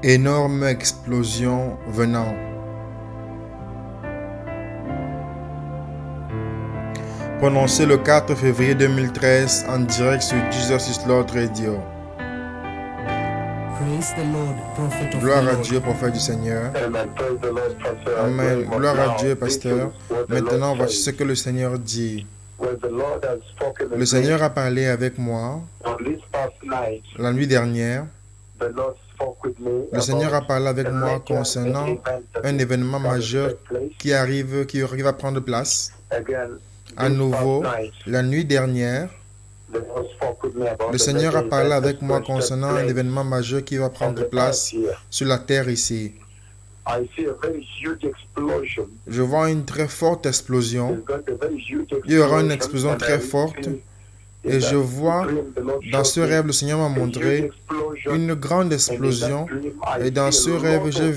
Énorme explosion venant. Prononcé le 4 février 2013 en direct sur Jesus Lord Radio. Gloire à Dieu, prophète du Seigneur. Amen. Gloire à Dieu, pasteur. Maintenant, voici ce que le Seigneur dit. Le Seigneur a parlé avec moi la nuit dernière. Le Seigneur a parlé avec moi concernant un événement majeur qui va prendre place. À nouveau, la nuit dernière, le Seigneur a parlé avec moi concernant un événement majeur qui va prendre place sur la terre ici. Je vois une très forte explosion. Il y aura une explosion très forte. Et je vois, dans ce rêve, le Seigneur m'a montré une grande explosion. Et dans ce rêve, j'ai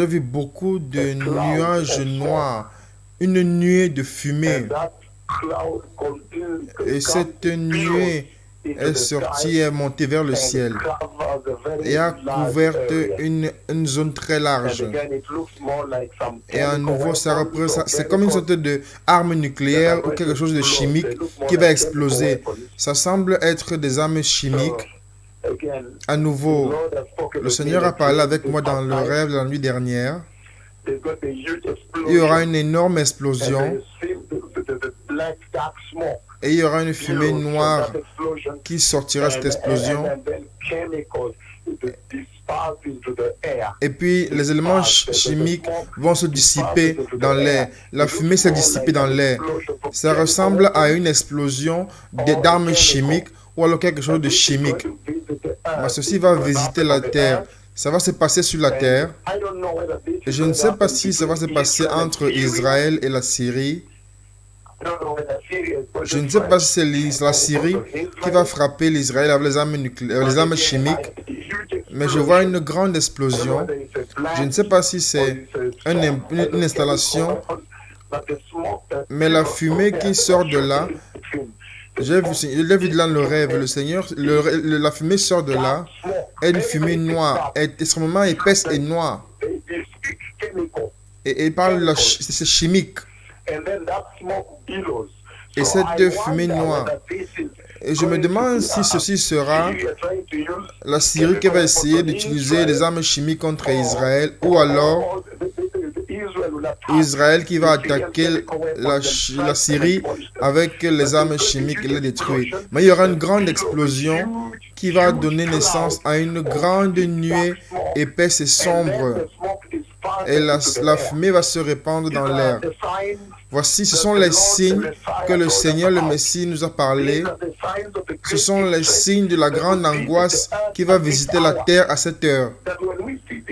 vu beaucoup de nuages noirs, une nuée de fumée. Et cette nuée est sortie et est montée vers le ciel et a couvert une zone très large. Et à nouveau, c'est comme une sorte d'arme nucléaire ou quelque chose de chimique qui va exploser. Ça semble être des armes chimiques. À nouveau, le Seigneur a parlé avec moi dans le rêve la nuit dernière. Il y aura une énorme explosion et il y aura une fumée noire qui sortira de cette explosion. Et puis les éléments chimiques vont se dissiper dans l'air. La fumée s'est dissipée dans l'air. Ça ressemble à une explosion d'armes chimiques ou alors quelque chose de chimique. Mais ceci va visiter la terre. Ça va se passer sur la terre. Et je ne sais pas si ça va se passer entre Israël et la Syrie. Je ne sais pas si c'est la Syrie qui va frapper l'Israël avec les armes chimiques. Mais je vois une grande explosion. Je ne sais pas si c'est une installation. Mais la fumée qui sort de là, je l'ai vu dans le rêve. Le Seigneur, la fumée sort de là. Et une fumée noire, est extrêmement épaisse et noire. Et il parle, c'est chimique. Et cette fumée noire. Et je me demande si ceci sera la Syrie qui va essayer d'utiliser des armes chimiques contre Israël, ou alors Israël qui va attaquer la Syrie avec les armes chimiques et les détruire. Mais il y aura une grande explosion qui va donner naissance à une grande nuée épaisse et sombre. Et la fumée va se répandre dans l'air. Voici, ce sont les signes que le Seigneur, le Messie, nous a parlé. Ce sont les signes de la grande angoisse qui va visiter la terre à cette heure.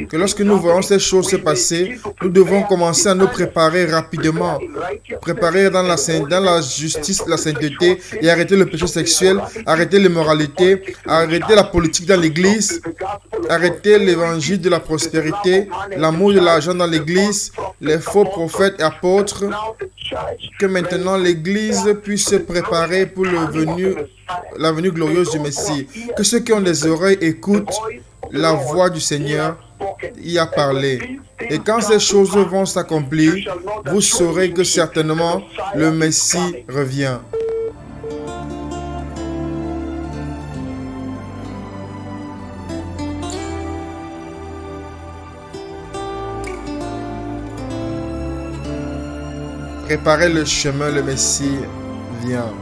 Que lorsque nous voyons ces choses se passer, nous devons commencer à nous préparer rapidement. Préparer dans la justice, la sainteté et arrêter le péché sexuel, arrêter l'immoralité, arrêter la politique dans l'église, arrêter l'évangile de la prospérité, l'amour de l'argent dans l'église, les faux prophètes et apôtres. Que maintenant l'église puisse se préparer pour la venue glorieuse du Messie. Que ceux qui ont des oreilles écoutent la voix du Seigneur y a parlé. Et quand ces choses vont s'accomplir, vous saurez que certainement le Messie revient. Préparez le chemin, le Messie vient.